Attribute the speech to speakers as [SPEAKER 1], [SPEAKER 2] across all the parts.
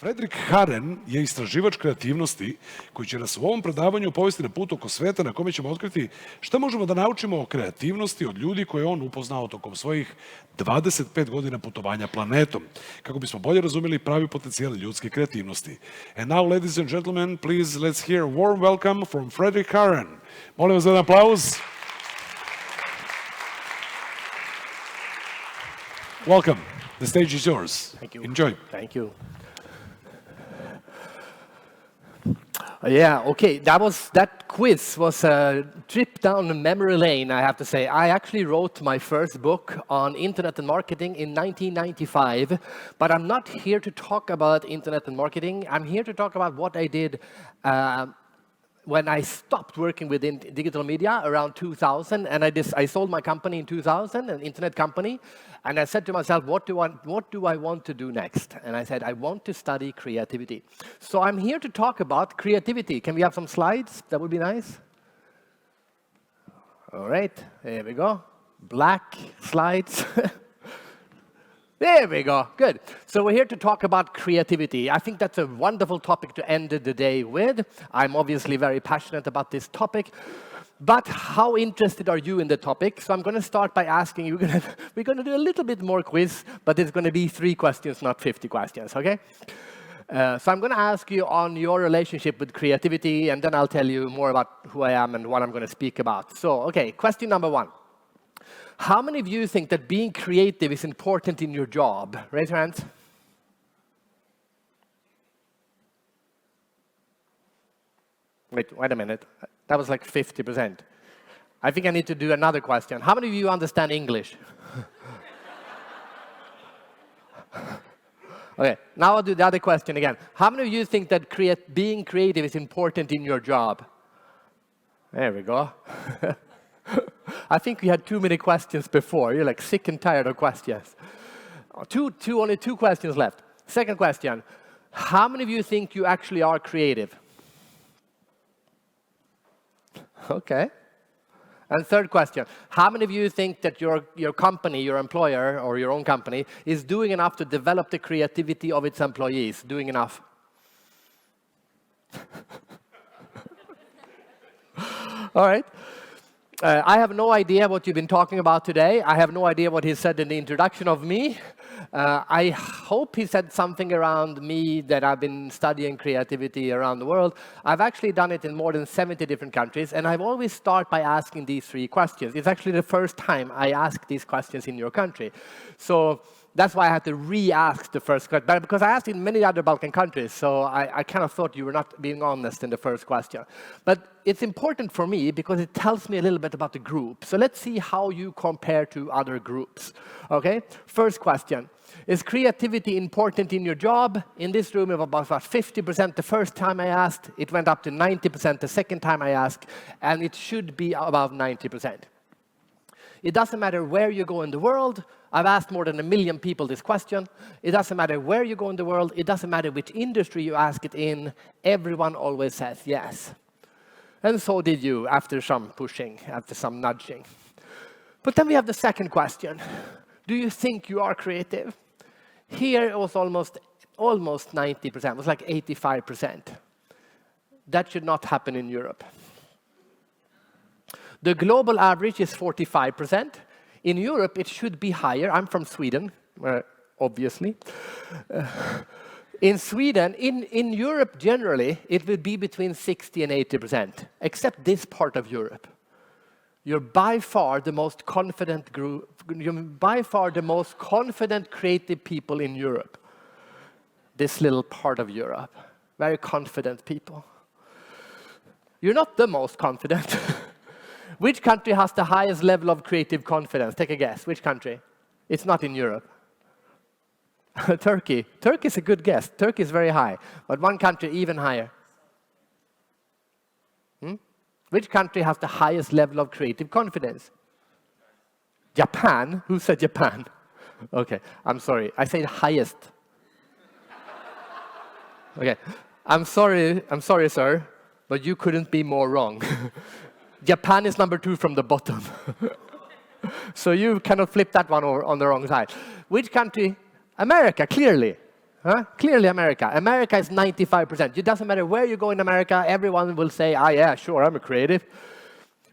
[SPEAKER 1] Fredrik Haren je istraživač kreativnosti koji će nas u ovom predavanju povesti na put oko sveta na kome ćemo otkriti šta možemo da naučimo o kreativnosti od ljudi koje on upoznao tokom svojih 25 godina putovanja planetom, kako bismo bolje razumeli pravi potencijal ljudske kreativnosti. And now, ladies and gentlemen, please let's hear a warm welcome from Fredrik Haren. Molim vas za jedan aplauz. Welcome. The stage is yours.
[SPEAKER 2] Thank you.
[SPEAKER 1] Enjoy.
[SPEAKER 2] Thank you. Yeah, okay, that quiz was a trip down memory lane, I have to say. I actually wrote my first book on internet and marketing in 1995, but I'm not here to talk about internet and marketing. I'm here to talk about what I did when I stopped working within digital media around 2000, and I sold my company in 2000, an internet company, and I said to myself, what do I want to do next? And I said, I want to study creativity. So I'm here to talk about creativity. Can we have some slides? That would be nice. All right, there we go. Black slides. There we go, good. So we're here to talk about creativity. I think that's a wonderful topic to end the day with. I'm obviously very passionate about this topic. But how interested are you in the topic? So I'm going to start by asking you, we're going to do a little bit more quiz, but it's going to be 3 questions, not 50 questions, okay? So I'm going to ask you on your relationship with creativity, and then I'll tell you more about who I am and what I'm going to speak about. So, okay, question number 1. How many of you think that being creative is important in your job? Raise your hands. Wait a minute. That was like 50%. I think I need to do another question. How many of you understand English? Okay, now I'll do the other question again. How many of you think that being creative is important in your job? There we go. I think we had too many questions before. You're like sick and tired of questions. Only 2 questions left. Second question. How many of you think you actually are creative? Okay. And third question. How many of you think that your company, your employer, or your own company is doing enough to develop the creativity of its employees? Doing enough? All right. I have no idea what you've been talking about today. I have no idea what he said in the introduction of me. I hope he said something around me that I've been studying creativity around the world. I've actually done it in more than 70 different countries, and I've always start by asking these 3 questions. It's actually the first time I ask these questions in your country. So that's why I had to re-ask the first question, but because I asked in many other Balkan countries, so I kind of thought you were not being honest in the first question. But it's important for me because it tells me a little bit about the group. So let's see how you compare to other groups. Okay? First question. Is creativity important in your job? In this room, it was about 50% the first time I asked. It went up to 90% the second time I asked, and it should be above 90%. It doesn't matter where you go in the world. I've asked more than 1 million people this question. It doesn't matter where you go in the world. It doesn't matter which industry you ask it in. Everyone always says yes. And so did you after some pushing, after some nudging. But then we have the second question. Do you think you are creative? Here it was almost 90%. It was like 85%. That should not happen in Europe. The global average is 45%. In Europe, it should be higher. I'm from Sweden, obviously. In Sweden, in Europe generally, it would be between 60 and 80%, except this part of Europe. You're by far the most confident group, you're by far the most confident creative people in Europe. This little part of Europe. Very confident people. You're not the most confident. Which country has the highest level of creative confidence? Take a guess. Which country? It's not in Europe. Turkey. Turkey is a good guess. Turkey is very high. But one country even higher. Which country has the highest level of creative confidence? Japan? Who said Japan? Okay, I'm sorry. I said highest. Okay, I'm sorry, sir, but you couldn't be more wrong. Japan is number 2 from the bottom. So you cannot flip that one over on the wrong side. Which country? America, clearly. Huh? Clearly America. America is 95%. It doesn't matter where you go in America, everyone will say, ah, yeah, sure, I'm a creative.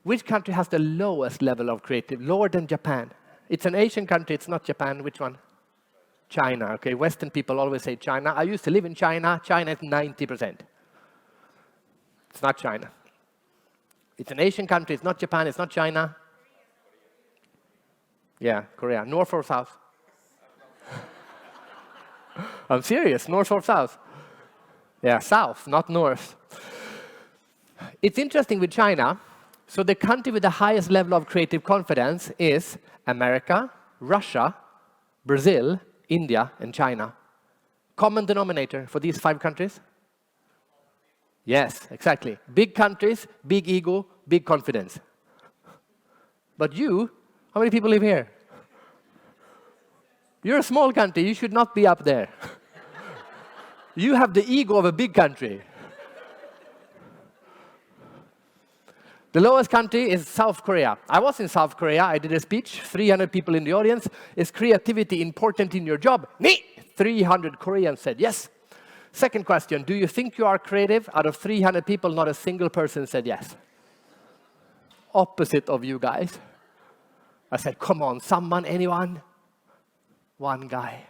[SPEAKER 2] Which country has the lowest level of creative? Lower than Japan. It's an Asian country, it's not Japan. Which one? China. Okay, Western people always say China. I used to live in China. China is 90%. It's not China. It's an Asian country, it's not Japan, it's not China. Yeah, Korea. North or south? I'm serious, north or south? Yeah, south, not north. It's interesting with China. So the country with the highest level of creative confidence is America, Russia, Brazil, India, and China. Common denominator for these 5 countries? Yes, exactly. Big countries, big ego, big confidence. But you, how many people live here? You're a small country, you should not be up there. You have the ego of a big country. The lowest country is South Korea. I was in South Korea, I did a speech, 300 people in the audience. Is creativity important in your job? Nee! 300 Koreans said yes. Second question, do you think you are creative? Out of 300 people, not a single person said yes. Opposite of you guys. I said, come on, someone, anyone? One guy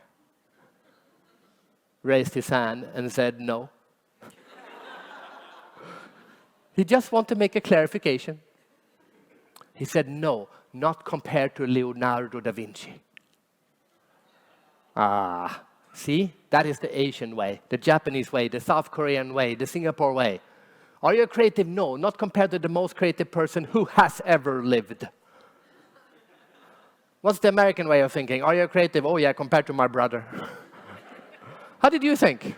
[SPEAKER 2] raised his hand and said no. He just wanted to make a clarification. He said no, not compared to Leonardo da Vinci. Ah, see? That is the Asian way, the Japanese way, the South Korean way, the Singapore way. Are you creative? No, not compared to the most creative person who has ever lived. What's the American way of thinking? Are you creative? Oh yeah, compared to my brother. How did you think?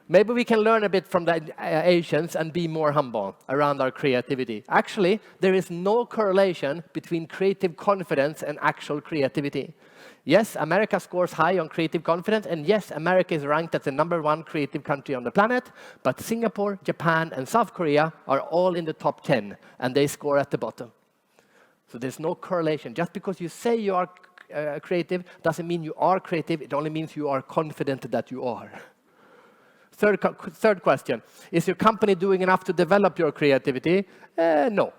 [SPEAKER 2] Maybe we can learn a bit from the Asians and be more humble around our creativity. Actually, there is no correlation between creative confidence and actual creativity. Yes, America scores high on creative confidence, and yes, America is ranked as the #1 creative country on the planet, but Singapore, Japan, and South Korea are all in the top 10, and they score at the bottom. So there's no correlation. Just because you say you are creative doesn't mean you are creative. It only means you are confident that you are. Third question, is your company doing enough to develop your creativity? No.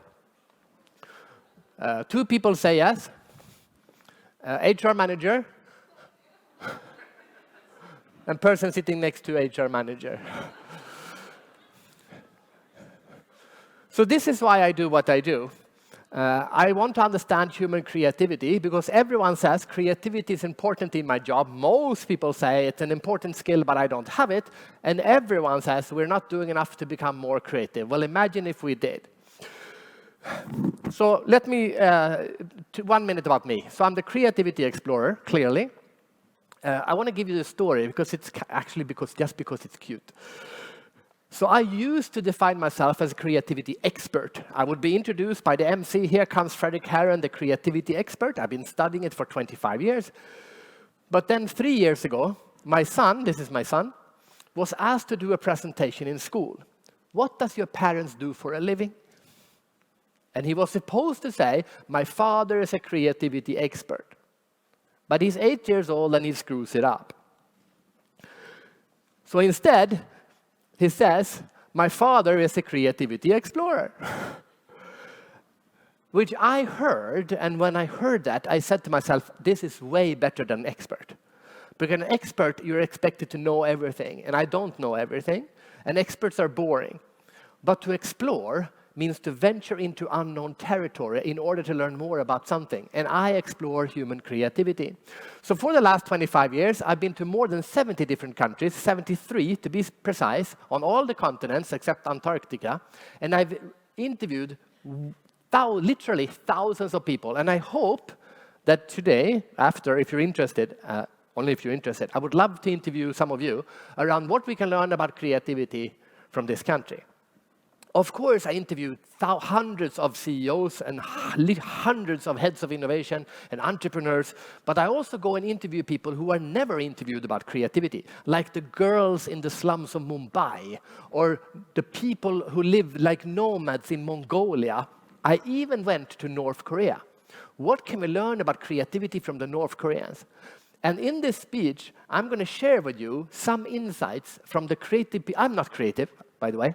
[SPEAKER 2] 2 people say yes. HR manager and person sitting next to HR manager. So this is why I do what I do. I want to understand human creativity because everyone says creativity is important in my job. Most people say it's an important skill, but I don't have it. And everyone says we're not doing enough to become more creative. Well, imagine if we did. So let me, 1 minute about me. So I'm the creativity explorer, clearly. I want to give you the story because it's actually just because it's cute. So I used to define myself as a creativity expert. I would be introduced by the MC, here comes Fredrik Haren, the creativity expert. I've been studying it for 25 years. But then 3 years ago, my son, this is my son, was asked to do a presentation in school. What does your parents do for a living? And he was supposed to say, my father is a creativity expert. But he's 8 years old and he screws it up. So instead, he says, my father is a creativity explorer. Which I heard, and when I heard that, I said to myself, this is way better than expert. Because an expert, you're expected to know everything, and I don't know everything, and experts are boring. But to explore means to venture into unknown territory in order to learn more about something. And I explore human creativity. So for the last 25 years, I've been to more than 70 different countries, 73 to be precise, on all the continents except Antarctica. And I've interviewed literally thousands of people. And I hope that today, after, if you're interested, only if you're interested, I would love to interview some of you around what we can learn about creativity from this country. Of course, I interviewed hundreds of CEOs and hundreds of heads of innovation and entrepreneurs, but I also go and interview people who are never interviewed about creativity, like the girls in the slums of Mumbai, or the people who live like nomads in Mongolia. I even went to North Korea. What can we learn about creativity from the North Koreans? And in this speech, I'm going to share with you some insights from the creative. I'm not creative, by the way.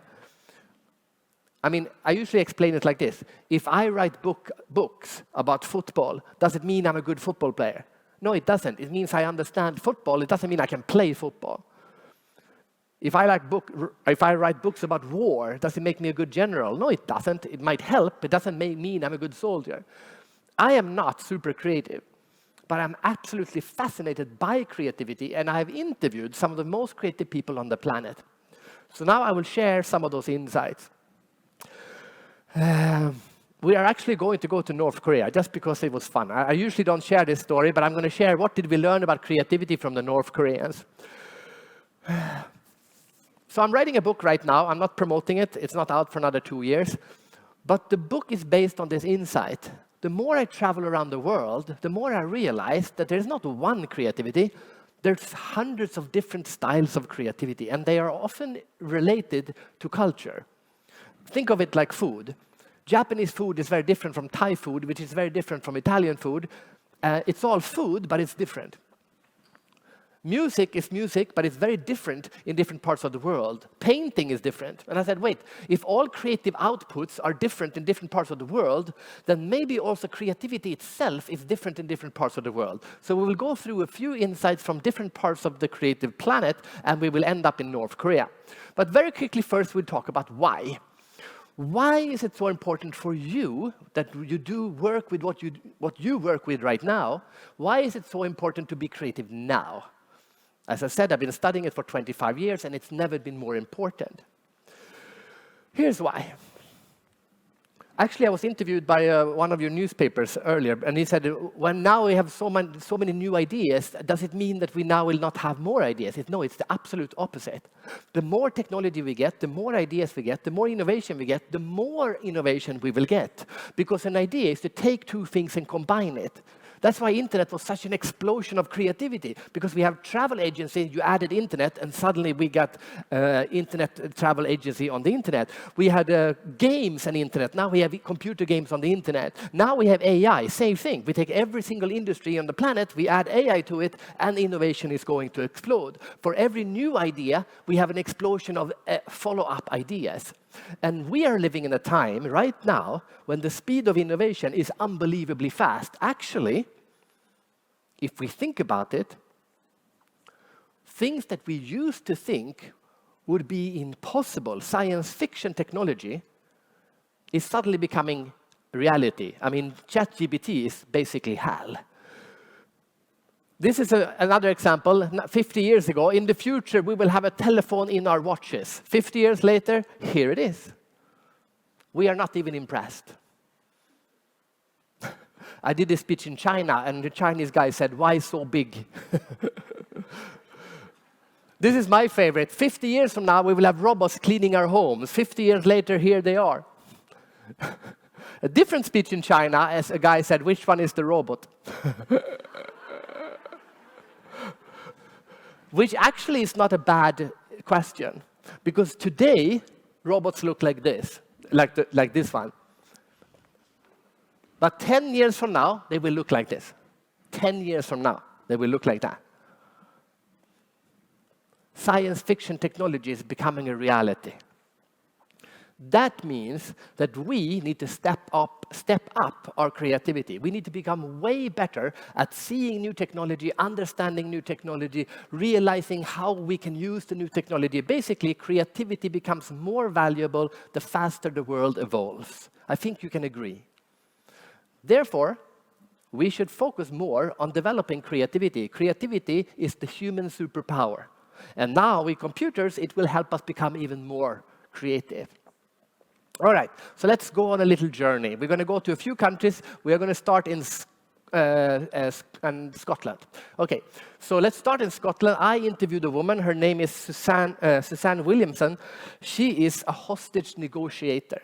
[SPEAKER 2] I mean, I usually explain it like this. If I write books about football, does it mean I'm a good football player? No, it doesn't. It means I understand football. It doesn't mean I can play football. If I write books about war, does it make me a good general? No, it doesn't. It might help. It doesn't mean I'm a good soldier. I am not super creative, but I'm absolutely fascinated by creativity, and I've interviewed some of the most creative people on the planet. So now I will share some of those insights. We are actually going to go to North Korea just because it was fun. I usually don't share this story, but I'm going to share what did we learn about creativity from the North Koreans. So I'm writing a book right now. I'm not promoting it. It's not out for another 2 years. But the book is based on this insight. The more I travel around the world, the more I realize that there's not one creativity. There's hundreds of different styles of creativity, and they are often related to culture. Think of it like food. Japanese food is very different from Thai food, which is very different from Italian food. It's all food, but it's different. Music is music, but it's very different in different parts of the world. Painting is different. And I said, wait, if all creative outputs are different in different parts of the world, then maybe also creativity itself is different in different parts of the world. So we will go through a few insights from different parts of the creative planet, and we will end up in North Korea. But very quickly, first we'll talk about why. Why is it so important for you that you do work with what you work with right now? Why is it so important to be creative now? As I said, I've been studying it for 25 years, and it's never been more important. Here's why. Actually, I was interviewed by one of your newspapers earlier, and he said, well, now we have so many new ideas, does it mean that we now will not have more ideas? No, it's the absolute opposite. The more technology we get, the more ideas we get, the more innovation we get, the more innovation we will get. Because an idea is to take two things and combine it. That's why internet was such an explosion of creativity, because we have travel agency, you added internet, and suddenly we got internet travel agency on the internet. We had games and internet, now we have computer games on the internet. Now we have AI, same thing. We take every single industry on the planet, we add AI to it, and innovation is going to explode. For every new idea, we have an explosion of follow-up ideas. And we are living in a time right now when the speed of innovation is unbelievably fast. Actually, if we think about it, things that we used to think would be impossible, science fiction technology, is suddenly becoming reality. I mean, ChatGPT is basically HAL. This is another example. 50 years ago, in the future, we will have a telephone in our watches. 50 years later, here it is. We are not even impressed. I did a speech in China, and the Chinese guy said, why so big? This is my favorite. 50 years from now, we will have robots cleaning our homes. 50 years later, here they are. A different speech in China, as a guy said, which one is the robot? Which actually is not a bad question, because today robots look like this, like this one. But 10 years from now, they will look like this. 10 years from now, they will look like that. Science fiction technology is becoming a reality. That means that we need to step up our creativity. We need to become way better at seeing new technology, understanding new technology, realizing how we can use the new technology. Basically, creativity becomes more valuable the faster the world evolves. I think you can agree. Therefore, we should focus more on developing creativity. Creativity is the human superpower. And now with computers, it will help us become even more creative. All right, so let's go on a little journey. We're going to go to a few countries. We are going to start in Scotland. Okay, so let's start in Scotland. I interviewed a woman. Her name is Suzanne Williamson. She is a hostage negotiator.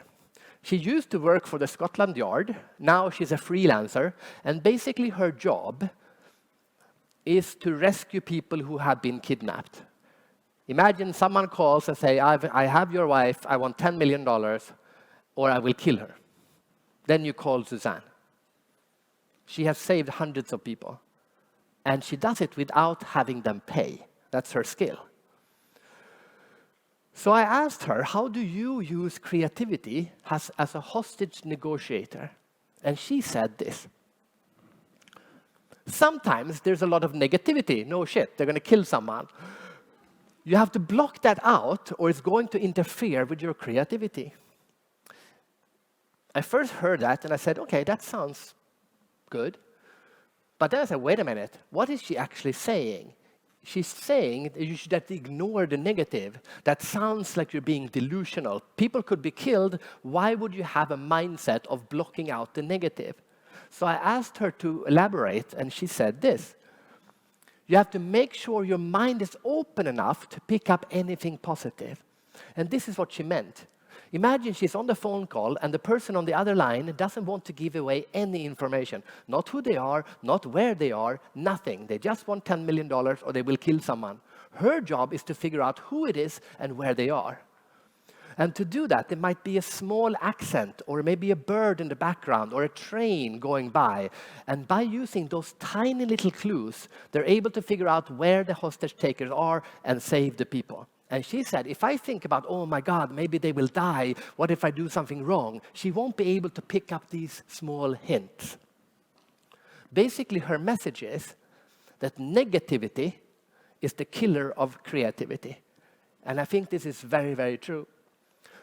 [SPEAKER 2] She used to work for the Scotland Yard. Now she's a freelancer. And basically her job is to rescue people who have been kidnapped. Imagine someone calls and say, I have your wife, I want $10 million, or I will kill her. Then you call Suzanne. She has saved hundreds of people. And she does it without having them pay. That's her skill. So I asked her, how do you use creativity as a hostage negotiator? And she said this. Sometimes there's a lot of negativity. No shit, they're going to kill someone. You have to block that out, or it's going to interfere with your creativity. I first heard that, and I said, okay, that sounds good. But then I said, wait a minute, what is she actually saying? She's saying that you should have to ignore the negative. That sounds like you're being delusional. People could be killed. Why would you have a mindset of blocking out the negative? So I asked her to elaborate, and she said this. You have to make sure your mind is open enough to pick up anything positive. And this is what she meant. Imagine she's on the phone call, and the person on the other line doesn't want to give away any information. Not who they are, not where they are, nothing. They just want $10 million, or they will kill someone. Her job is to figure out who it is and where they are. And to do that, there might be a small accent, or maybe a bird in the background, or a train going by. And by using those tiny little clues, they're able to figure out where the hostage takers are and save the people. And she said, if I think about, oh my God, maybe they will die, what if I do something wrong? She won't be able to pick up these small hints. Basically, her message is that negativity is the killer of creativity. And I think this is very, very true.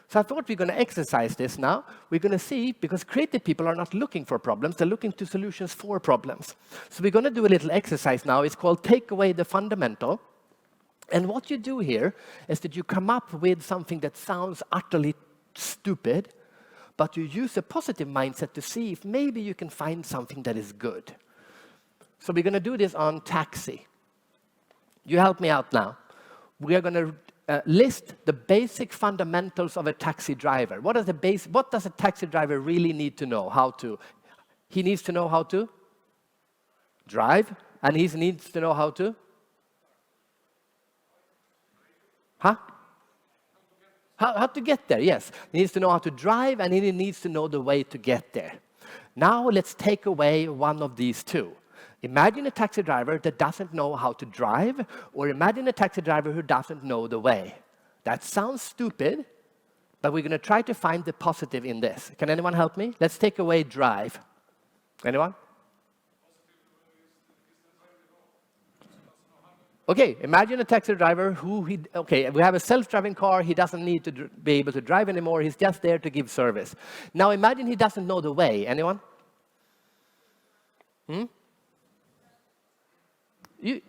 [SPEAKER 2] So I thought we're going to exercise this now. We're going to see, because creative people are not looking for problems, they're looking to solutions for problems. So we're going to do a little exercise now. It's called Take Away the Fundamental. And what you do here is that you come up with something that sounds utterly stupid, but you use a positive mindset to see if maybe you can find something that is good. So we're going to do this on taxi. You help me out now. We are going to list the basic fundamentals of a taxi driver. What does a taxi driver really need to know? He needs to know how to drive, and he needs to know how to How to get there, yes. He needs to know how to drive, and he needs to know the way to get there. Now let's take away one of these two. Imagine a taxi driver that doesn't know how to drive, or imagine a taxi driver who doesn't know the way. That sounds stupid, but we're going to try to find the positive in this. Can anyone help me? Let's take away drive. Anyone? Okay, imagine a taxi driver we have a self-driving car, he doesn't need to be able to drive anymore, he's just there to give service. Now imagine he doesn't know the way. Anyone?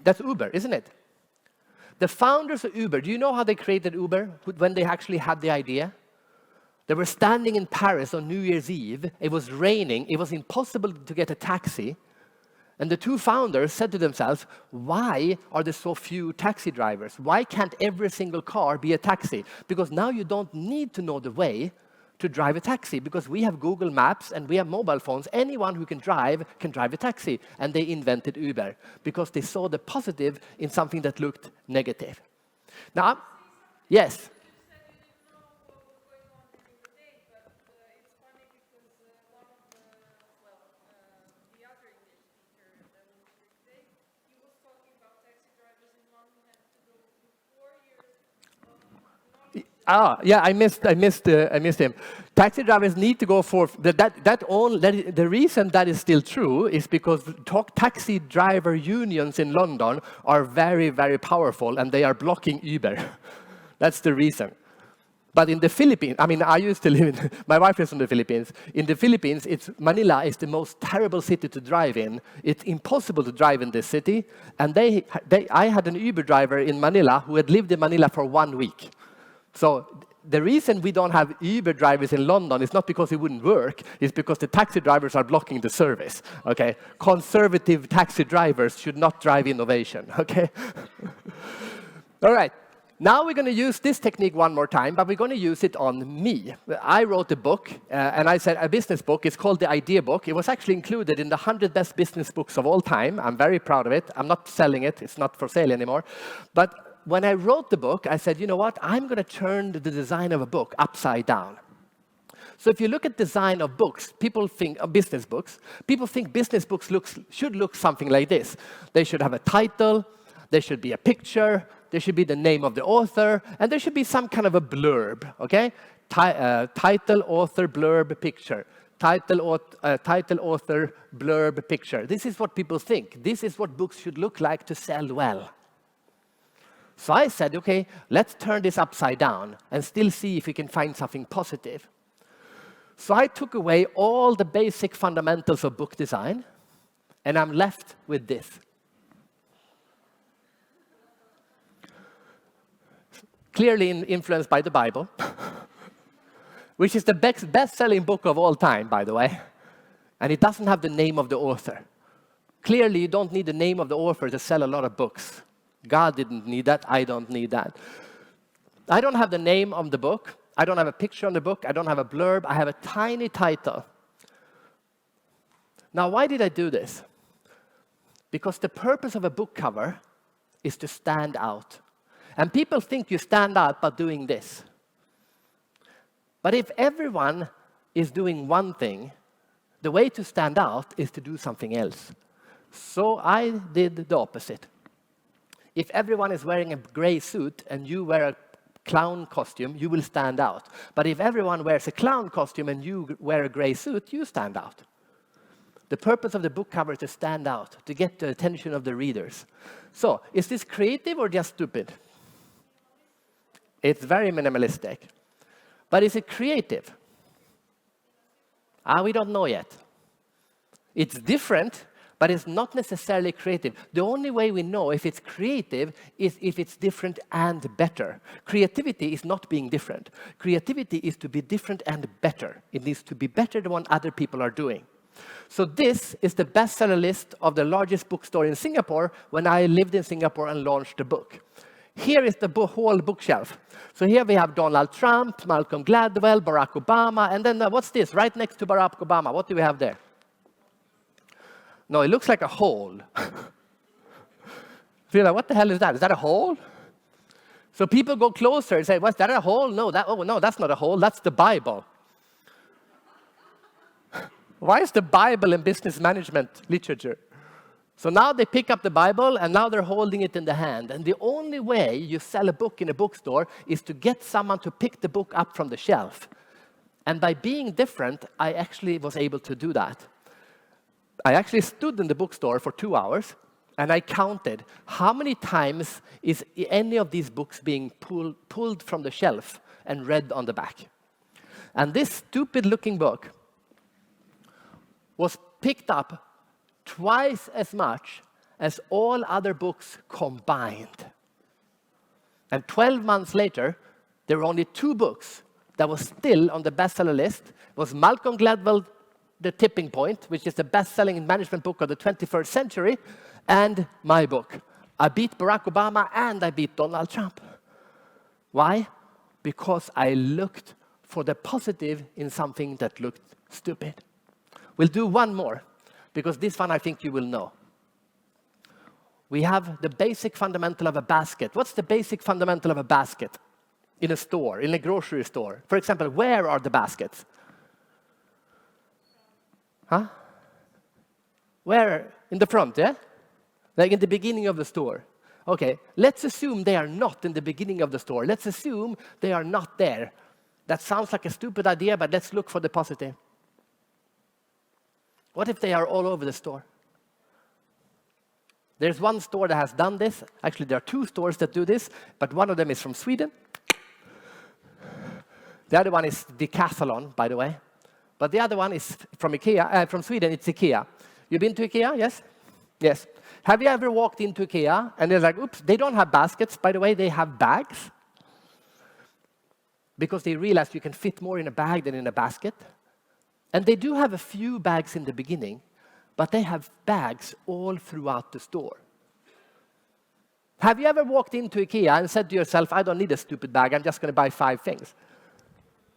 [SPEAKER 2] That's Uber, isn't it? The founders of Uber, do you know how they created Uber, when they actually had the idea? They were standing in Paris on New Year's Eve, it was raining, it was impossible to get a taxi. And the two founders said to themselves, why are there so few taxi drivers? Why can't every single car be a taxi? Because now you don't need to know the way to drive a taxi, because we have Google Maps and we have mobile phones. Anyone who can drive a taxi. And they invented Uber, because they saw the positive in something that looked negative. Now, yes? Yeah, I missed him. Taxi drivers need to go for the reason that is still true is because taxi driver unions in London are very, very powerful, and they are blocking Uber. That's the reason. But in the Philippines, I used to live in, my wife is from the Philippines. In the Philippines, Manila is the most terrible city to drive in. It's impossible to drive in this city. And I had an Uber driver in Manila who had lived in Manila for 1 week. So the reason we don't have Uber drivers in London is not because it wouldn't work, it's because the taxi drivers are blocking the service. Okay? Conservative taxi drivers should not drive innovation. Okay? All right. Now we're going to use this technique one more time, but we're going to use it on me. I wrote a book, and I said a business book. It's called the Idea Book. It was actually included in the 100 best business books of all time. I'm very proud of it. I'm not selling it. It's not for sale anymore. But when I wrote the book, I said, you know what? I'm going to turn the design of a book upside down. So if you look at design of books, people think of business books. People think business books should look something like this. They should have a title, there should be a picture, there should be the name of the author, and there should be some kind of a blurb, okay? Title, author, blurb, picture. Title, author, blurb, picture. This is what people think. This is what books should look like to sell well. So I said, okay, let's turn this upside down and still see if we can find something positive. So I took away all the basic fundamentals of book design, and I'm left with this. Clearly influenced by the Bible, which is the best-selling book of all time, by the way. And it doesn't have the name of the author. Clearly, you don't need the name of the author to sell a lot of books. God didn't need that. I don't need that. I don't have the name of the book. I don't have a picture on the book. I don't have a blurb. I have a tiny title. Now, why did I do this? Because the purpose of a book cover is to stand out. And people think you stand out by doing this. But if everyone is doing one thing, the way to stand out is to do something else. So I did the opposite. If everyone is wearing a gray suit and you wear a clown costume, you will stand out. But if everyone wears a clown costume and you wear a gray suit, you stand out. The purpose of the book cover is to stand out, to get the attention of the readers. So, is this creative or just stupid? It's very minimalistic. But is it creative? We don't know yet. It's different, but it's not necessarily creative. The only way we know if it's creative is if it's different and better. Creativity is not being different. Creativity is to be different and better. It needs to be better than what other people are doing. So this is the bestseller list of the largest bookstore in Singapore when I lived in Singapore and launched the book. Here is the whole bookshelf. So here we have Donald Trump, Malcolm Gladwell, Barack Obama, and then what's this? Right next to Barack Obama, what do we have there? No, it looks like a hole. Feel like, what the hell is that? Is that a hole? So people go closer and say, what's that, a hole? No, no, that's not a hole, that's the Bible. Why is the Bible in business management literature? So now they pick up the Bible, and now they're holding it in the hand. And the only way you sell a book in a bookstore is to get someone to pick the book up from the shelf. And by being different, I actually was able to do that. I actually stood in the bookstore for 2 hours, and I counted how many times is any of these books being pulled from the shelf and read on the back. And this stupid-looking book was picked up twice as much as all other books combined. And 12 months later, there were only 2 books that was still on the bestseller list. It was Malcolm Gladwell, The Tipping Point, which is the best-selling management book of the 21st century, and my book. I beat Barack Obama and I beat Donald Trump. Why? Because I looked for the positive in something that looked stupid. We'll do one more, because this one I think you will know. We have the basic fundamental of a basket. What's the basic fundamental of a basket in a store, in a grocery store? For example, where are the baskets? Huh? Where? In the front, yeah? Like in the beginning of the store. Okay, let's assume they are not in the beginning of the store. Let's assume they are not there. That sounds like a stupid idea, but let's look for the positive. What if they are all over the store? There's one store that has done this. Actually, there are 2 stores that do this, but one of them is from Sweden. The other one is Decathlon, by the way. But the other one is from IKEA, from Sweden, it's IKEA. You've been to IKEA, yes? Yes. Have you ever walked into IKEA and they're like, oops, they don't have baskets. By the way, they have bags. Because they realize you can fit more in a bag than in a basket. And they do have a few bags in the beginning, but they have bags all throughout the store. Have you ever walked into IKEA and said to yourself, I don't need a stupid bag, I'm just going to buy 5 things?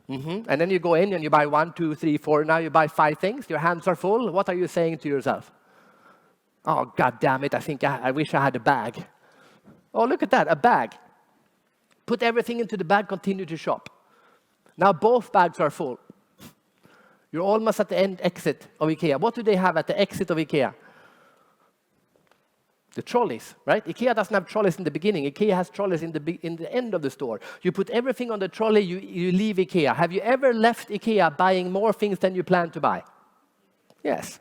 [SPEAKER 2] And then you go in and you buy 1, 2, 3, 4, now you buy 5 things, your hands are full. What are you saying to yourself? Oh, God damn it, I wish I had a bag. Oh, look at that, a bag. Put everything into the bag, continue to shop. Now both bags are full. You're almost at the exit of IKEA. What do they have at the exit of IKEA? The trolleys, right? IKEA doesn't have trolleys in the beginning. IKEA has trolleys in the end of the store. You put everything on the trolley, you leave IKEA. Have you ever left IKEA buying more things than you planned to buy? Yes.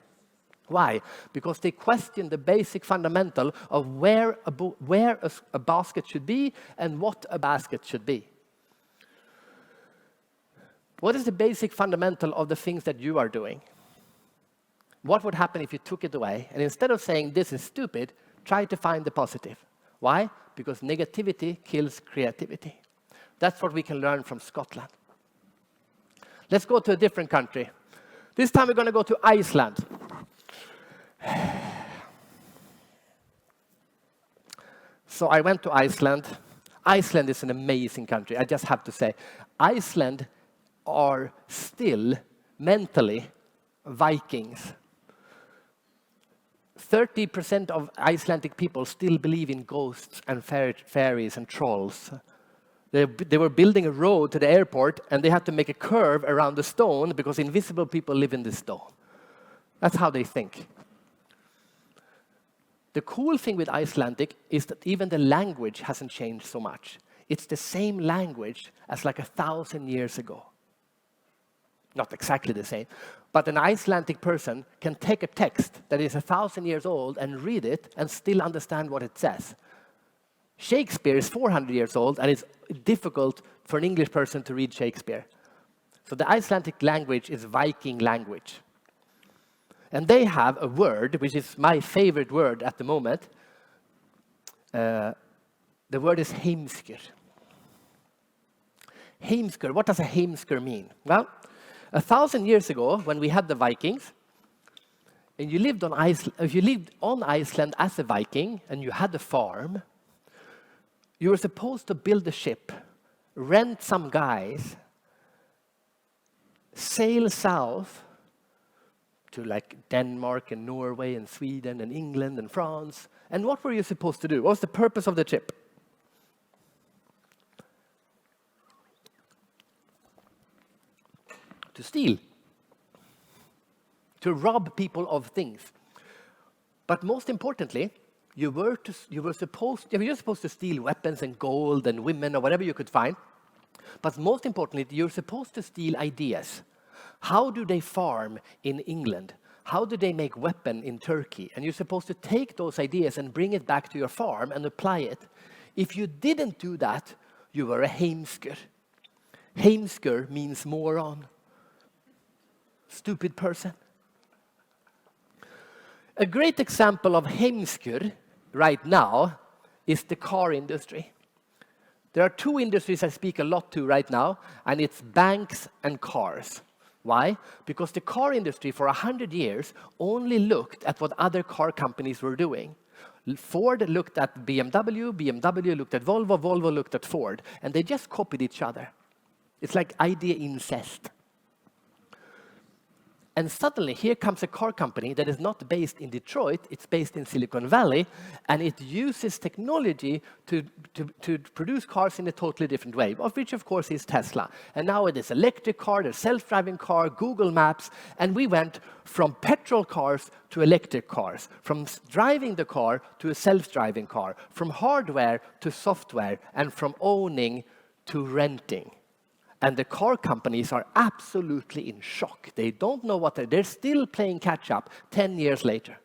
[SPEAKER 2] Why? Because they question the basic fundamental of where a basket should be and what a basket should be. What is the basic fundamental of the things that you are doing? What would happen if you took it away? And instead of saying, this is stupid, try to find the positive. Why? Because negativity kills creativity. That's what we can learn from Scotland. Let's go to a different country. This time we're going to go to Iceland. So I went to Iceland. Iceland is an amazing country, I just have to say. Iceland are still mentally Vikings. 30% of Icelandic people still believe in ghosts and fairies and trolls. They were building a road to the airport and they had to make a curve around the stone because invisible people live in the stone. That's how they think. The cool thing with Icelandic is that even the language hasn't changed so much. It's the same language as like 1,000 years ago. Not exactly the same, but an Icelandic person can take a text that is 1,000 years old and read it and still understand what it says. Shakespeare is 400 years old and it's difficult for an English person to read Shakespeare. So the Icelandic language is Viking language. And they have a word, which is my favorite word at the moment. The word is heimskur. Heimskur, what does a heimskur mean? Well, 1,000 years ago, when we had the Vikings, and you lived on Iceland, if you lived on Iceland as a Viking and you had a farm, you were supposed to build a ship, rent some guys, sail south to like Denmark and Norway and Sweden and England and France. And what were you supposed to do? What was the purpose of the trip? To steal, to rob people of things. But most importantly, you were supposed to steal weapons and gold and women or whatever you could find. But most importantly, you're supposed to steal ideas. How do they farm in England? How do they make weapon in Turkey? And you're supposed to take those ideas and bring it back to your farm and apply it. If you didn't do that, you were a heimskur. Heimskur means moron. Stupid person. A great example of heimskur right now is the car industry. There are two industries I speak a lot to right now, and it's banks and cars. Why? Because the car industry for 100 years only looked at what other car companies were doing. Ford looked at BMW, BMW looked at Volvo, Volvo looked at Ford, and they just copied each other. It's like idea incest. And suddenly, here comes a car company that is not based in Detroit, it's based in Silicon Valley, and it uses technology to produce cars in a totally different way, of which, of course, is Tesla. And now it is electric car, there's self-driving car, Google Maps, and we went from petrol cars to electric cars, from driving the car to a self-driving car, from hardware to software, and from owning to renting. And the car companies are absolutely in shock. They don't know what they're still playing catch up 10 years later.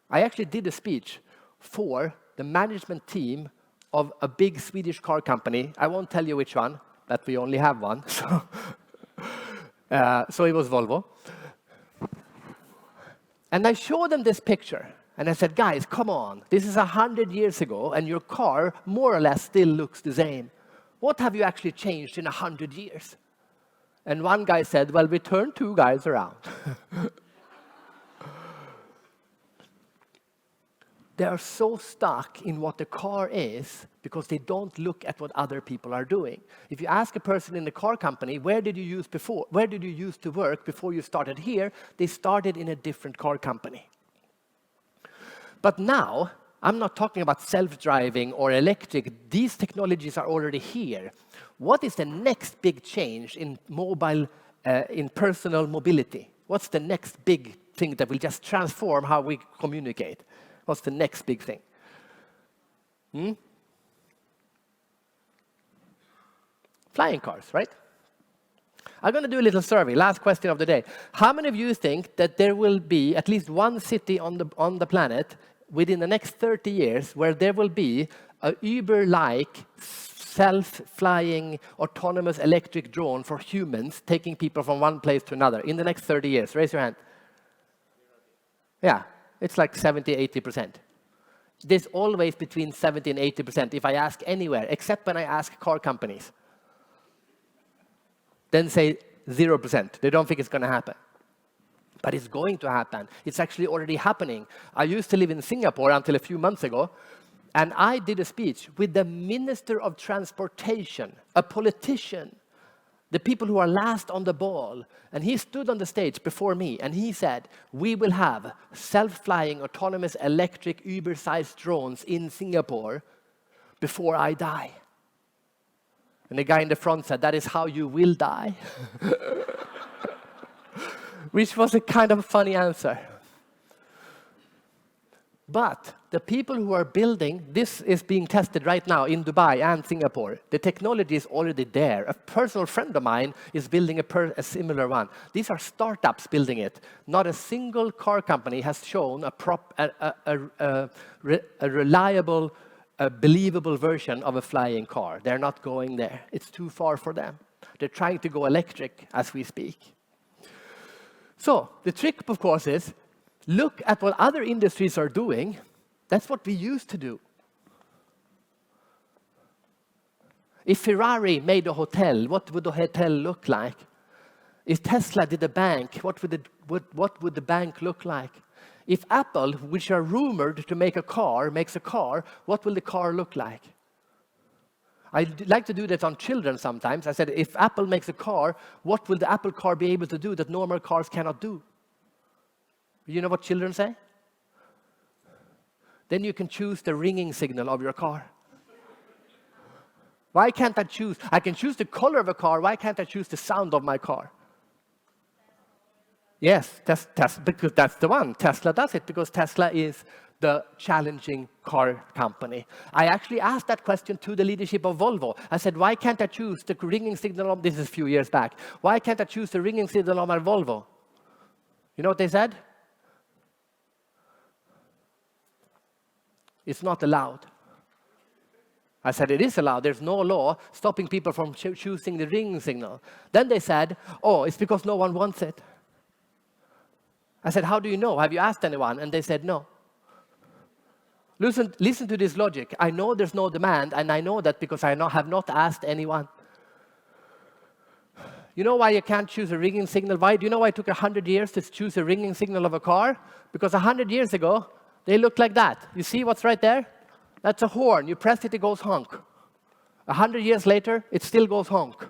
[SPEAKER 2] I actually did a speech for the management team of a big Swedish car company. I won't tell you which one, but we only have one. So it was Volvo. And I showed them this picture. And I said, guys, come on. This is 100 years ago, and your car more or less still looks the same. What have you actually changed in 100 years? And one guy said, well, we turned two guys around. They are so stuck in what the car is because they don't look at what other people are doing. If you ask a person in the car company, where did you use before? Where did you use to work before you started here? They started in a different car company. But now, I'm not talking about self-driving or electric. These technologies are already here. What is the next big change in mobile in personal mobility? What's the next big thing that will just transform how we communicate? What's the next big thing? Flying cars, right? I'm going to do a little survey. Last question of the day. How many of you think that there will be at least one city on the planet within the next 30 years where there will be a Uber-like self-flying autonomous electric drone for humans taking people from one place to another in the next 30 years? Raise your hand. Yeah, it's like 70, 80%. There's always between 70 and 80% if I ask anywhere, except when I ask car companies. Then say 0%. They don't think it's going to happen. But it's going to happen. It's actually already happening. I used to live in Singapore until a few months ago, and I did a speech with the Minister of Transportation, a politician, the people who are last on the ball. And he stood on the stage before me, and he said, we will have self-flying, autonomous, electric, Uber-sized drones in Singapore before I die. And the guy in the front said, that is how you will die. Which was a kind of funny answer. But the people who are building, this is being tested right now in Dubai and Singapore. The technology is already there. A personal friend of mine is building a similar one. These are startups building it. Not a single car company has shown a reliable, a believable version of a flying car. They're not going there. It's too far for them. They're trying to go electric as we speak. So the trick, of course, is look at what other industries are doing. That's what we used to do. If Ferrari made a hotel, what would the hotel look like? If Tesla did a bank, what would the bank look like? If Apple, which are rumored to make a car, makes a car, what will the car look like? I like to do that on children sometimes. I said, if Apple makes a car, what will the Apple car be able to do that normal cars cannot do? You know what children say? Then you can choose the ringing signal of your car. Why can't I choose? I can choose the color of a car. Why can't I choose the sound of my car? Yes, because that's the one. Tesla does it because Tesla is the challenging car company. I actually asked that question to the leadership of Volvo. I said, why can't I choose the ringing signal of, this is a few years back, why can't I choose the ringing signal of my Volvo? You know what they said? It's not allowed. I said, it is allowed. There's no law stopping people from choosing the ringing signal. Then they said, oh, it's because no one wants it. I said, how do you know? Have you asked anyone? And they said, no. Listen to this logic. I know there's no demand, and I know that because I have not asked anyone. You know why you can't choose a ringing signal? Why? Do you know why it took 100 years to choose a ringing signal of a car? Because 100 years ago, they looked like that. You see what's right there? That's a horn. You press it, it goes honk. 100 years later, it still goes honk.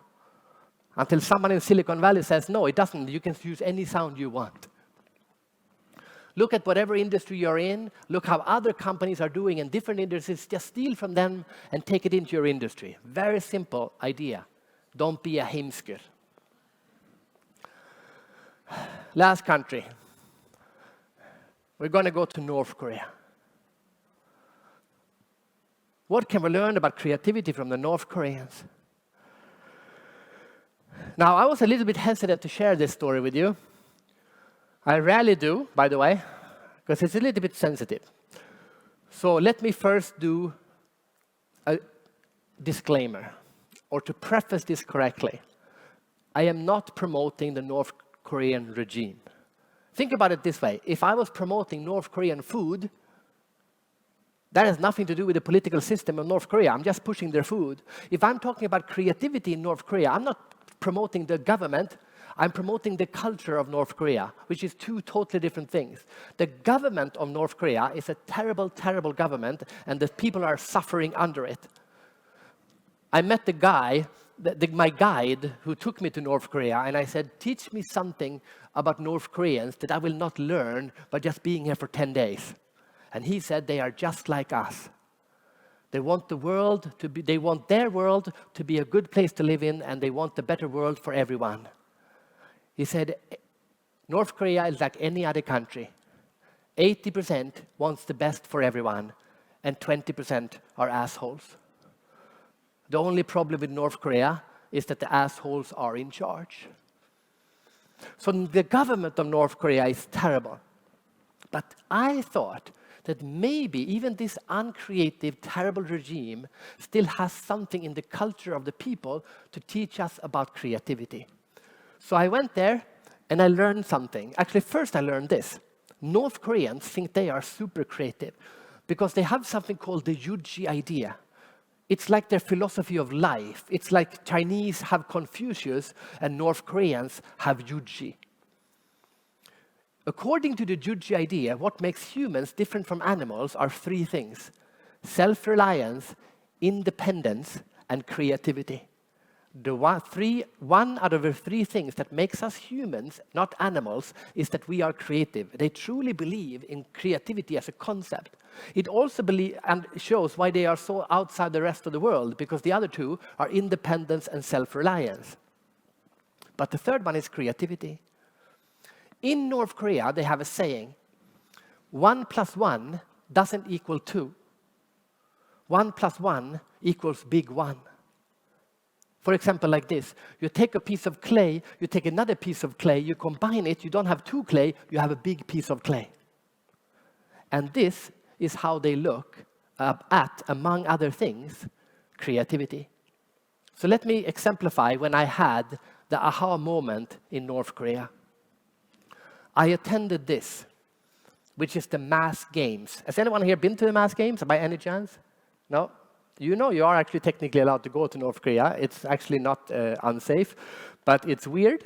[SPEAKER 2] Until someone in Silicon Valley says, no, it doesn't. You can use any sound you want. Look at whatever industry you're in. Look how other companies are doing in different industries. Just steal from them and take it into your industry. Very simple idea. Don't be a heimsker. Last country. We're going to go to North Korea. What can we learn about creativity from the North Koreans? Now, I was a little bit hesitant to share this story with you. I rarely do, by the way, because it's a little bit sensitive. So let me first do a disclaimer, or to preface this correctly. I am not promoting the North Korean regime. Think about it this way. If I was promoting North Korean food, that has nothing to do with the political system of North Korea. I'm just pushing their food. If I'm talking about creativity in North Korea, I'm not promoting the government. I'm promoting the culture of North Korea, which is two totally different things. The government of North Korea is a terrible, terrible government, and the people are suffering under it. I met the guy, my guide, who took me to North Korea, and I said, teach me something about North Koreans that I will not learn by just being here for 10 days. And he said, they are just like us. They want the world to be, they want their world to be a good place to live in, and they want a better world for everyone. He said, North Korea is like any other country. 80% wants the best for everyone, and 20% are assholes. The only problem with North Korea is that the assholes are in charge. So the government of North Korea is terrible. But I thought that maybe even this uncreative, terrible regime still has something in the culture of the people to teach us about creativity. So I went there and I learned something. Actually, first I learned this. North Koreans think they are super creative because they have something called the ljudske idea. It's like their philosophy of life. It's like Chinese have Confucius and North Koreans have ljudske. According to the ljudske idea, what makes humans different from animals are three things: self-reliance, independence, and creativity. One out of the three things that makes us humans, not animals, is that we are creative. They truly believe in creativity as a concept. It also shows why they are so outside the rest of the world, because the other two are independence and self-reliance. But the third one is creativity. In North Korea, they have a saying, 1 + 1 doesn't equal 2. 1 + 1 equals big 1. For example, like this. You take a piece of clay, you take another piece of clay, you combine it, you don't have two clay, you have a big piece of clay. And this is how they look at, among other things, creativity. So let me exemplify when I had the aha moment in North Korea. I attended this, which is the mass games. Has anyone here been to the mass games by any chance? No? You know you are actually technically allowed to go to North Korea. It's actually not unsafe, but it's weird.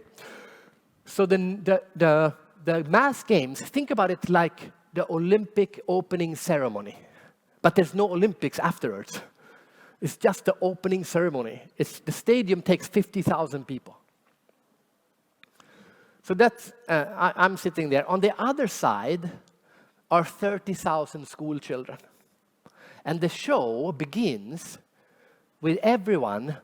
[SPEAKER 2] So the mass games, think about it like the Olympic opening ceremony. But there's no Olympics afterwards. It's just the opening ceremony. The stadium takes 50,000 people. So that's, I'm sitting there. On the other side are 30,000 school children. And the show begins with everyone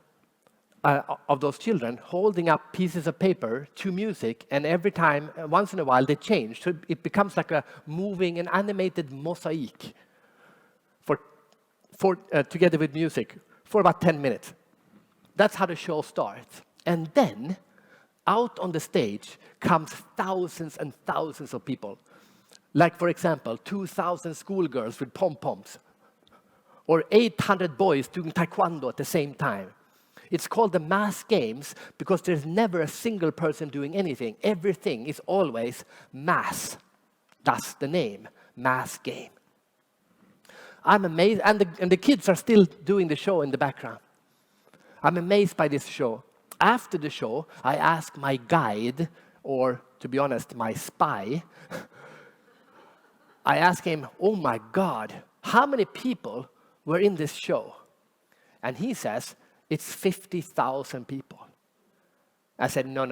[SPEAKER 2] of those children holding up pieces of paper to music, and every time, once in a while, they change. So it becomes like a moving and animated mosaic together with music for about 10 minutes. That's how the show starts. And then, out on the stage comes thousands and thousands of people. Like, for example, 2,000 schoolgirls with pom-poms. Or 800 boys doing taekwondo at the same time. It's called the mass games because there's never a single person doing anything. Everything is always mass. That's the name, mass game. I'm amazed, and the kids are still doing the show in the background. I'm amazed by this show. After the show, I asked my guide, or to be honest, my spy, I asked him, oh my God, how many people were in this show? And he says, it's 50,000 people. I said, no,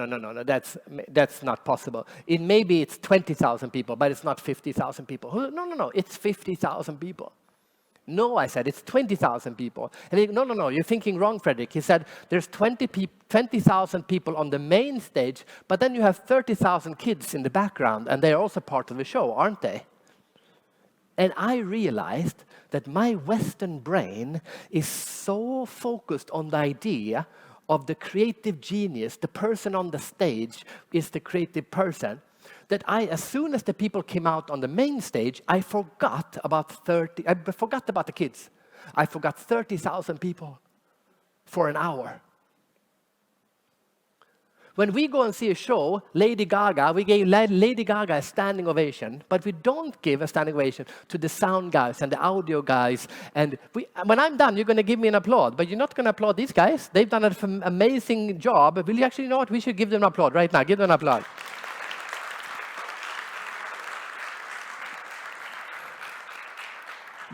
[SPEAKER 2] that's not possible. Maybe it's 20,000 people, but it's not 50,000 people. No, it's 50,000 people. No, I said, it's 20,000 people. And he, no, you're thinking wrong, Fredrik. He said, there's 20,000 people on the main stage, but then you have 30,000 kids in the background, and they're also part of the show, aren't they? And I realized that my Western brain is so focused on the idea of the creative genius, the person on the stage is the creative person, that as soon as the people came out on the main stage, I forgot about the kids. I forgot 30,000 people for an hour. When we go and see a show, Lady Gaga, we gave Lady Gaga a standing ovation, but we don't give a standing ovation to the sound guys and the audio guys. And when I'm done, you're going to give me an applaud, but you're not going to applaud these guys. They've done an amazing job. Will you actually know what? We should give them an applaud right now. Give them an applaud.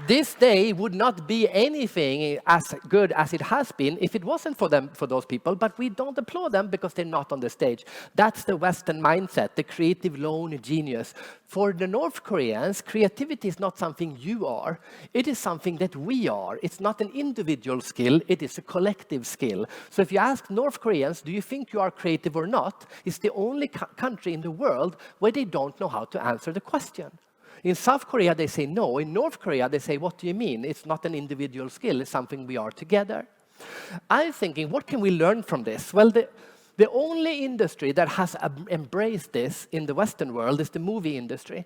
[SPEAKER 2] This day would not be anything as good as it has been if it wasn't for those people, but we don't applaud them because they're not on the stage. That's the Western mindset, the creative lone genius. For the North Koreans, creativity is not something you are. It is something that we are. It's not an individual skill, it is a collective skill. So if you ask North Koreans, do you think you are creative or not? It's the only country in the world where they don't know how to answer the question. In South Korea, they say no. In North Korea, they say, what do you mean? It's not an individual skill. It's something we are together. I'm thinking, what can we learn from this? Well, the only industry that has embraced this in the Western world is the movie industry.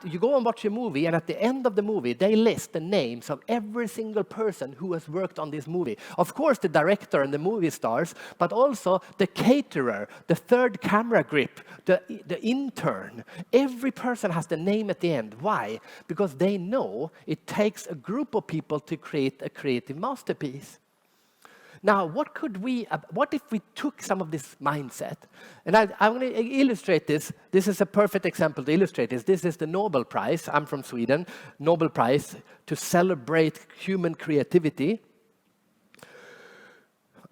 [SPEAKER 2] You go and watch a movie, and at the end of the movie, they list the names of every single person who has worked on this movie. Of course, the director and the movie stars, but also the caterer, the third camera grip, the intern. Every person has the name at the end. Why? Because they know it takes a group of people to create a creative masterpiece. Now, what if we took some of this mindset? And I'm going to illustrate this. This is a perfect example to illustrate this. This is the Nobel Prize. I'm from Sweden. Nobel Prize to celebrate human creativity.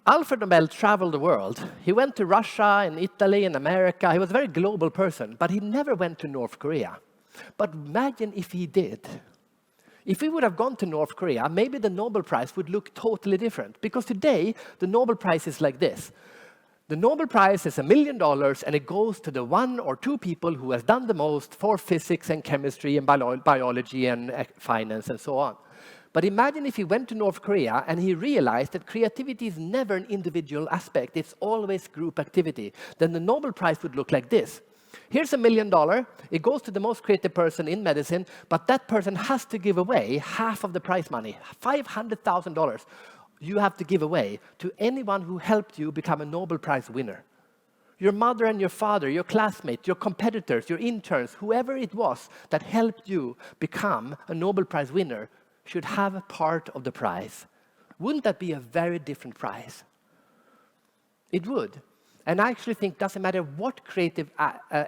[SPEAKER 2] Alfred Nobel traveled the world. He went to Russia and Italy and America. He was a very global person, but he never went to North Korea. But imagine if he did. If we would have gone to North Korea, maybe the Nobel Prize would look totally different. Because today, the Nobel Prize is like this. The Nobel Prize is $1 million, and it goes to the 1 or 2 people who has done the most for physics and chemistry and biology and finance and so on. But imagine if he went to North Korea and he realized that creativity is never an individual aspect. It's always group activity. Then the Nobel Prize would look like this. Here's $1 million. It goes to the most creative person in medicine, but that person has to give away half of the prize money, $500,000. You have to give away to anyone who helped you become a Nobel Prize winner. Your mother and your father, your classmates, your competitors, your interns, whoever it was that helped you become a Nobel Prize winner should have a part of the prize. Wouldn't that be a very different prize? It would. And I actually think it doesn't matter what creative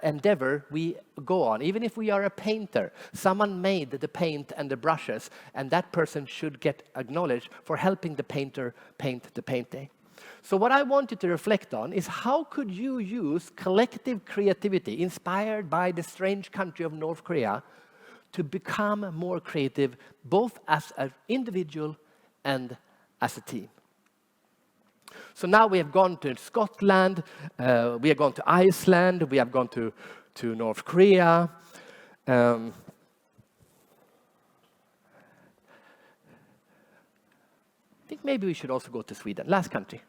[SPEAKER 2] endeavor we go on. Even if we are a painter, someone made the paint and the brushes, and that person should get acknowledged for helping the painter paint the painting. So what I want you to reflect on is how could you use collective creativity inspired by the strange country of North Korea to become more creative, both as an individual and as a team. So now we have gone to Scotland, we have gone to Iceland, we have gone to North Korea. I think maybe we should also go to Sweden, last country.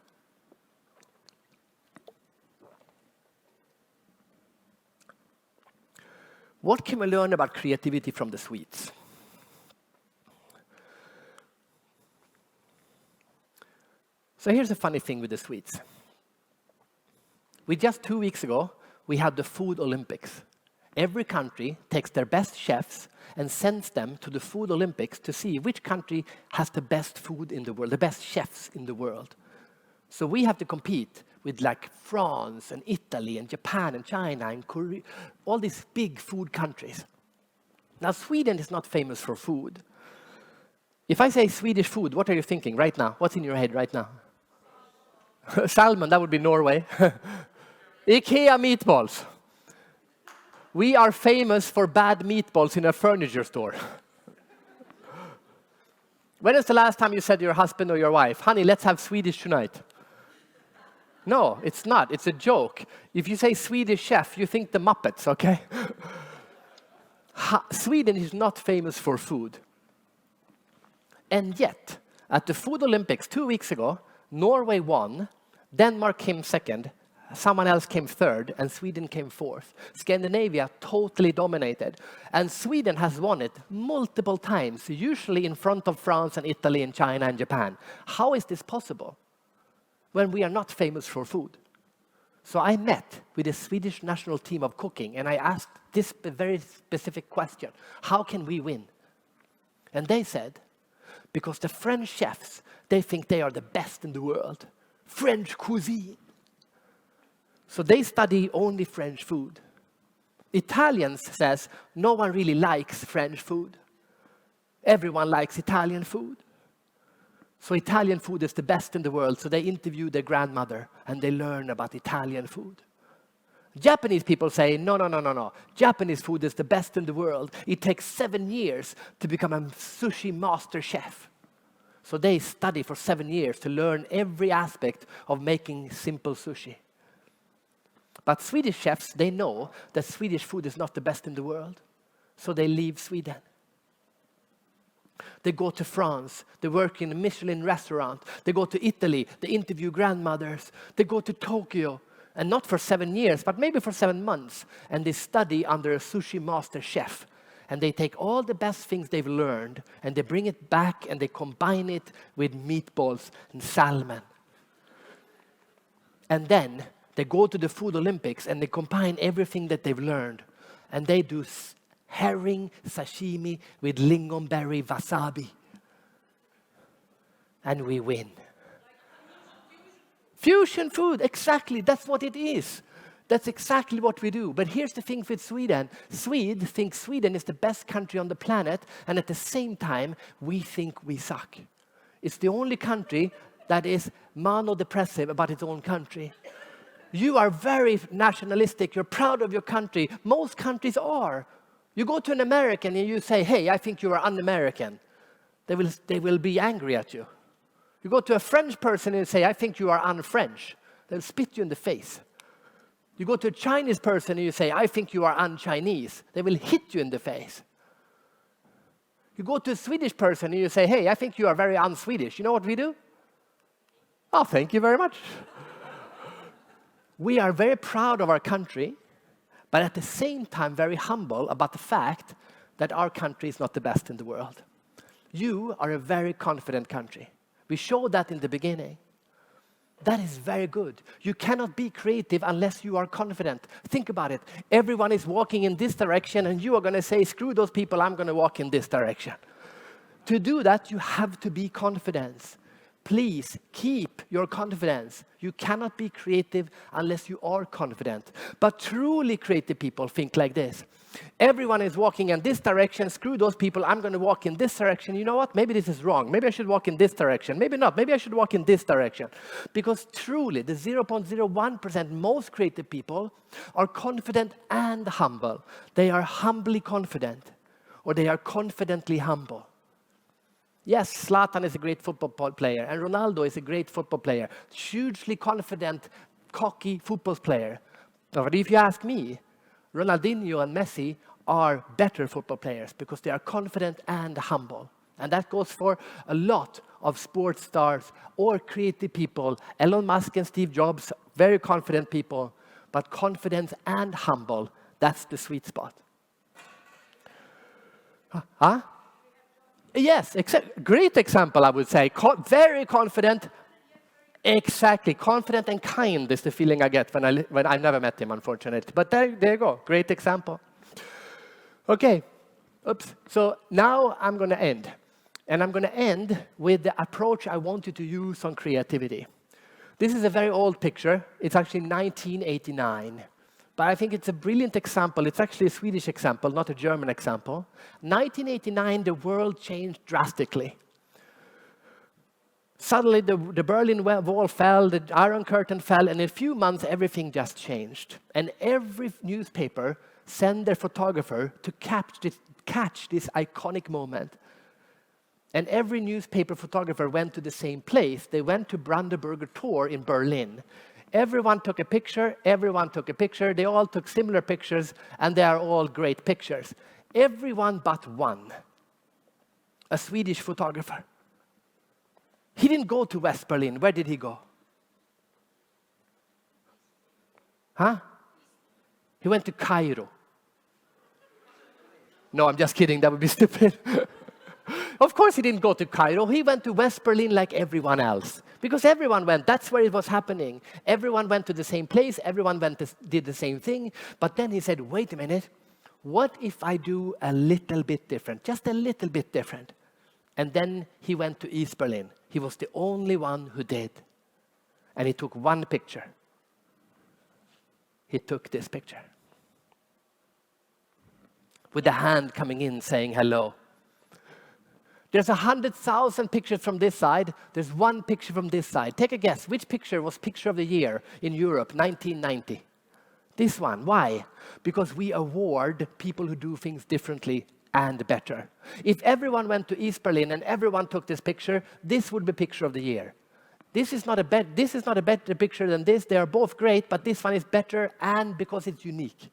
[SPEAKER 2] What can we learn about creativity from the Swedes? So here's a funny thing with the Swedes. Just 2 weeks ago, we had the Food Olympics. Every country takes their best chefs and sends them to the Food Olympics to see which country has the best food in the world, the best chefs in the world. So we have to compete with like France and Italy and Japan and China and Korea, all these big food countries. Now, Sweden is not famous for food. If I say Swedish food, what are you thinking right now? What's in your head right now? Salmon, that would be Norway. IKEA meatballs. We are famous for bad meatballs in a furniture store. When is the last time you said to your husband or your wife, honey, let's have Swedish tonight? No, it's not. It's a joke. If you say Swedish chef, you think the Muppets, okay? Sweden is not famous for food. And yet, at the Food Olympics 2 weeks ago, Norway won, Denmark came second, someone else came third, and Sweden came fourth. Scandinavia totally dominated. And Sweden has won it multiple times, usually in front of France and Italy and China and Japan. How is this possible when we are not famous for food? So I met with the Swedish national team of cooking, and I asked this very specific question. How can we win? And they said, because the French chefs, they think they are the best in the world. French cuisine. So they study only French food. Italians says no one really likes French food. Everyone likes Italian food. So Italian food is the best in the world. So they interview their grandmother and they learn about Italian food. Japanese people say, no, no, no, no, no. Japanese food is the best in the world. It takes 7 years to become a sushi master chef. So they study for 7 years to learn every aspect of making simple sushi. But Swedish chefs, they know that Swedish food is not the best in the world. So they leave Sweden. They go to France, they work in a Michelin restaurant. They go to Italy, they interview grandmothers. They go to Tokyo, and not for 7 years, but maybe for 7 months. And they study under a sushi master chef. And they take all the best things they've learned, and they bring it back, and they combine it with meatballs and salmon. And then they go to the Food Olympics, and they combine everything that they've learned. And they do herring sashimi with lingonberry wasabi. And we win. Fusion food, exactly, that's what it is. That's exactly what we do. But here's the thing with Sweden. Swedes think Sweden is the best country on the planet, and at the same time, we think we suck. It's the only country that is mano-depressive about its own country. You are very nationalistic, you're proud of your country. Most countries are. You go to an American and you say, hey, I think you are un-American. They will be angry at you. You go to a French person and say, I think you are un-French. They'll spit you in the face. You go to a Chinese person and you say, I think you are un-Chinese. They will hit you in the face. You go to a Swedish person and you say, hey, I think you are very un-Swedish. You know what we do? Oh, thank you very much. We are very proud of our country, but at the same time very humble about the fact that our country is not the best in the world. You are a very confident country. We showed that in the beginning. That is very good. You cannot be creative unless you are confident. Think about it. Everyone is walking in this direction, and you are going to say, screw those people, I'm going to walk in this direction. To do that, you have to be confident. Please keep your confidence. You cannot be creative unless you are confident. But truly creative people think like this. Everyone is walking in this direction. Screw those people. I'm going to walk in this direction. You know what? Maybe this is wrong. Maybe I should walk in this direction. Maybe not. Maybe I should walk in this direction. Because truly, the 0.01% most creative people are confident and humble. They are humbly confident, or they are confidently humble. Yes, Zlatan is a great football player, and Ronaldo is a great football player. Hugely confident, cocky football player. But if you ask me, Ronaldinho and Messi are better football players because they are confident and humble. And that goes for a lot of sports stars or creative people. Elon Musk and Steve Jobs, very confident people. But confident and humble, that's the sweet spot. Huh? Yes, great example, I would say. Very confident. Exactly. Confident and kind is the feeling I get when I never met him, unfortunately. But there you go. Great example. Okay. Oops. So now I'm going to end. And I'm going to end with the approach I want you to use on creativity. This is a very old picture. It's actually 1989. But I think it's a brilliant example. It's actually a Swedish example, not a German example. 1989, the world changed drastically. Suddenly, the Berlin Wall fell, the Iron Curtain fell, and in a few months, everything just changed. And every newspaper sent their photographer to catch this iconic moment. And every newspaper photographer went to the same place. They went to Brandenburger Tor in Berlin. Everyone took a picture, everyone took a picture, they all took similar pictures, and they are all great pictures. Everyone but one, a Swedish photographer. He didn't go to West Berlin. Where did he go? Huh? He went to Cairo. No, I'm just kidding, that would be stupid. Of course he didn't go to Cairo. He went to West Berlin like everyone else. Because everyone went. That's where it was happening. Everyone went to the same place. Everyone did the same thing. But then he said, wait a minute. What if I do a little bit different? Just a little bit different. And then he went to East Berlin. He was the only one who did. And he took one picture. He took this picture. With the hand coming in saying hello. There's 100,000 pictures from this side. There's one picture from this side. Take a guess. Which picture was Picture of the Year in Europe, 1990? This one. Why? Because we award people who do things differently and better. If everyone went to East Berlin and everyone took this picture, this would be Picture of the Year. This is not a better picture than this. They are both great, but this one is better and because it's unique.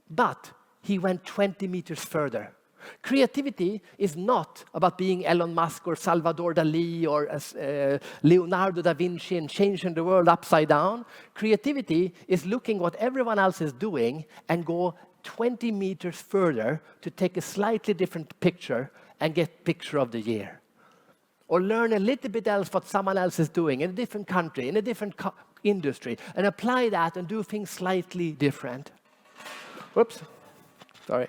[SPEAKER 2] But he went 20 meters further. Creativity is not about being Elon Musk or Salvador Dali or Leonardo da Vinci and changing the world upside down. Creativity is looking what everyone else is doing and go 20 meters further to take a slightly different picture and get Picture of the Year. Or learn a little bit else what someone else is doing in a different country, in a different industry, and apply that and do things slightly different. Whoops, sorry.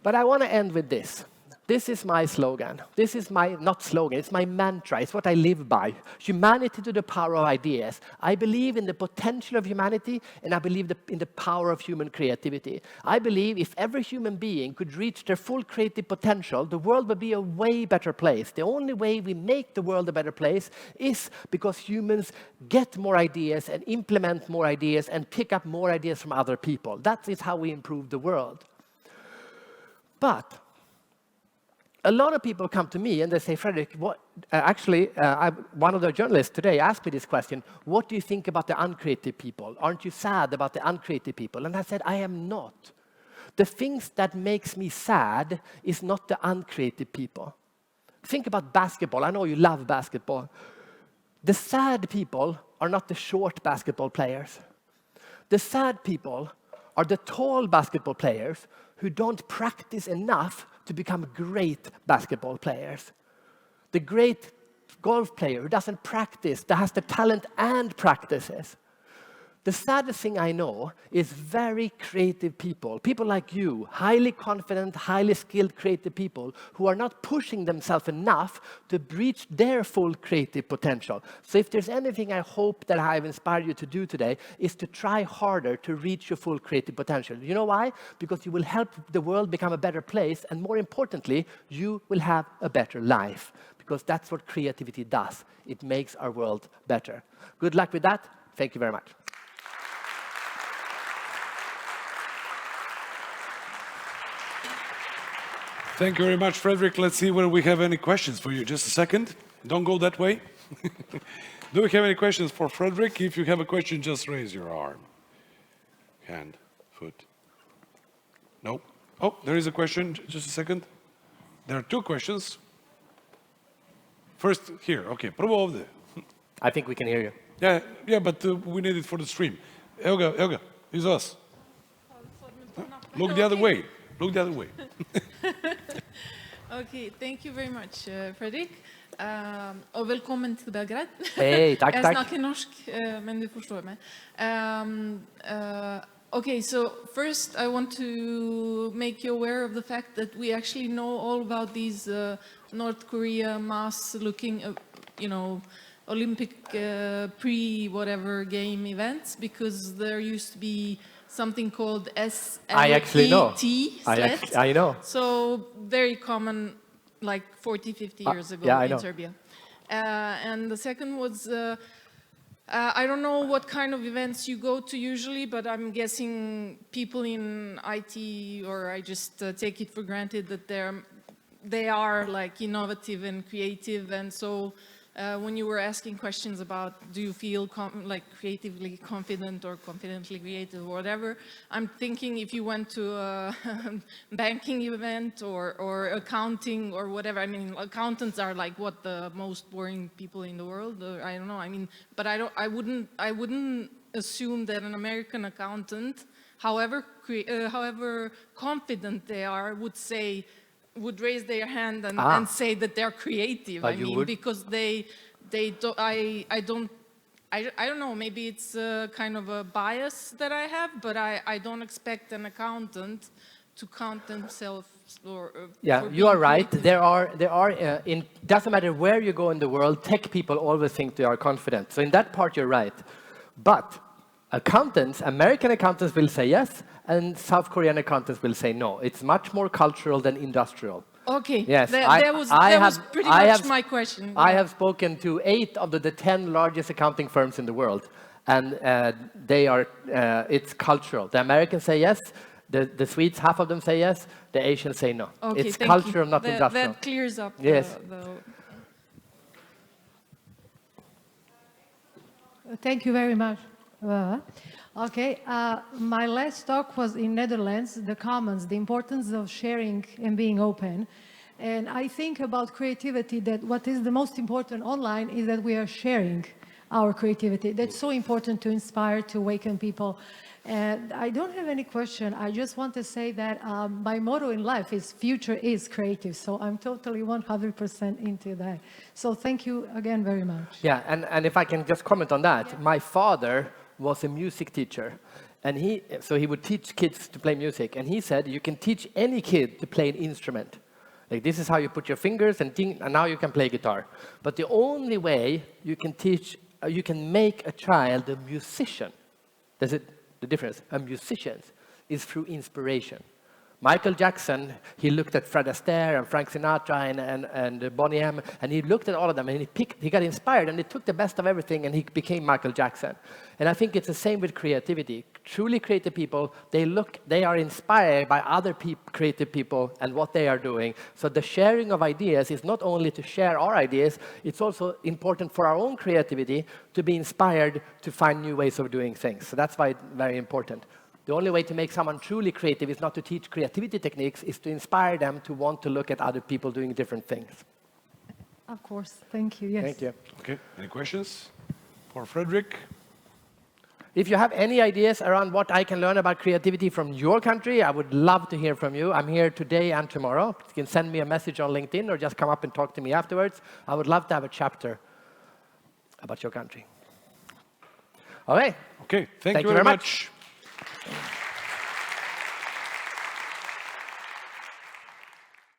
[SPEAKER 2] But I want to end with this. This is my slogan. This is my, not slogan, it's my mantra. It's what I live by. Humanity to the power of ideas. I believe in the potential of humanity, and I believe in the power of human creativity. I believe if every human being could reach their full creative potential, the world would be a way better place. The only way we make the world a better place is because humans get more ideas and implement more ideas and pick up more ideas from other people. That is how we improve the world. But a lot of people come to me and they say, Fredrik, one of the journalists today asked me this question, what do you think about the uncreative people? Aren't you sad about the uncreative people? And I said, I am not. The things that makes me sad is not the uncreative people. Think about basketball. I know you love basketball. The sad people are not the short basketball players. The sad people are the tall basketball players who don't practice enough to become great basketball players. The great golf player who doesn't practice, that has the talent and practices. The saddest thing I know is very creative people, people like you, highly confident, highly skilled creative people who are not pushing themselves enough to reach their full creative potential. So if there's anything I hope that I've inspired you to do today is to try harder to reach your full creative potential. You know why? Because you will help the world become a better place, and more importantly, you will have a better life. Because that's what creativity does. It makes our world better. Good luck with that. Thank you very much.
[SPEAKER 1] Thank you very much, Fredrik. Let's see whether we have any questions for you. Just a second. Don't go that way. Do we have any questions for Fredrik? If you have a question, just raise your arm. Hand, foot. No? Oh, there is a question. Just a second. There are two questions. First, here. Okay, prvo ovdje.
[SPEAKER 2] I think we can hear you.
[SPEAKER 1] Yeah, but we need it for the stream. Evo ga, iz vas. Look the other way. Look the other way.
[SPEAKER 3] Okay, thank you very much, Fredrik. Og velkommen til Belgrad.
[SPEAKER 2] Hej, tack,
[SPEAKER 3] Jeg
[SPEAKER 2] tack.
[SPEAKER 3] snakker norsk, men du forstår meg. Okay, so first I want to make you aware of the fact that we actually know all about these North Korea mass-looking, Olympic pre-whatever game events, because there used to be something called SLET.
[SPEAKER 2] I actually know.
[SPEAKER 3] SLET.
[SPEAKER 2] I know.
[SPEAKER 3] So very common, like 40, 50 years ago
[SPEAKER 2] yeah, I
[SPEAKER 3] in
[SPEAKER 2] know.
[SPEAKER 3] Serbia. And the second was, I don't know what kind of events you go to usually, but I'm guessing people in IT, or I just take it for granted that they are like innovative and creative, and so when you were asking questions about do you feel like creatively confident or confidently creative or whatever, I'm thinking if you went to a banking event or accounting or whatever. I mean, accountants are like what, the most boring people in the world, or I don't know. I mean, but I wouldn't assume that an American accountant, however confident they are, would raise their hand and say that they're creative. I mean, because they don't, I don't know, maybe it's kind of a bias that I have, but I don't expect an accountant to count themselves or
[SPEAKER 2] yeah, you are right. There are in doesn't matter where you go in the world, tech people always think they are confident. So in that part you're right. But accountants, American accountants will say yes, and South Korean accountants will say no. It's much more cultural than industrial.
[SPEAKER 3] Okay.
[SPEAKER 2] Yes,
[SPEAKER 3] That was pretty much my question.
[SPEAKER 2] I have spoken to 8 of the 10 largest accounting firms in the world, and they are. It's cultural. The Americans say yes. The Swedes, half of them say yes. The Asians say no.
[SPEAKER 3] Okay,
[SPEAKER 2] It's
[SPEAKER 3] thank
[SPEAKER 2] cultural,
[SPEAKER 3] you.
[SPEAKER 2] not industrial.
[SPEAKER 3] That clears up
[SPEAKER 2] Yes.
[SPEAKER 4] Thank you very much. Okay, my last talk was in Netherlands, the commons, the importance of sharing and being open. And I think about creativity, that what is the most important online is that we are sharing our creativity. That's so important to inspire, to awaken people. And I don't have any question. I just want to say that my motto in life is future is creative. So I'm totally 100% into that. So thank you again very much.
[SPEAKER 2] Yeah, and if I can just comment on that, my father was a music teacher, and he would teach kids to play music, and he said you can teach any kid to play an instrument. Like, this is how you put your fingers and now you can play guitar. But the only way you can teach, you can make a child a musician. The difference, a musician, is through inspiration. Michael Jackson, he looked at Fred Astaire and Frank Sinatra and Bonnie M, and he looked at all of them, and he got inspired, and he took the best of everything, and he became Michael Jackson. And I think it's the same with creativity. Truly creative people, they are inspired by other creative people and what they are doing. So the sharing of ideas is not only to share our ideas, it's also important for our own creativity to be inspired to find new ways of doing things. So that's why it's very important. The only way to make someone truly creative is not to teach creativity techniques, is to inspire them to want to look at other people doing different things.
[SPEAKER 4] Of course. Thank you. Yes.
[SPEAKER 2] Thank you.
[SPEAKER 1] Okay, any questions for Fredrik?
[SPEAKER 2] If you have any ideas around what I can learn about creativity from your country, I would love to hear from you. I'm here today and tomorrow. You can send me a message on LinkedIn or just come up and talk to me afterwards. I would love to have a chapter about your country. Okay.
[SPEAKER 1] Okay, thank you very much.
[SPEAKER 2] much.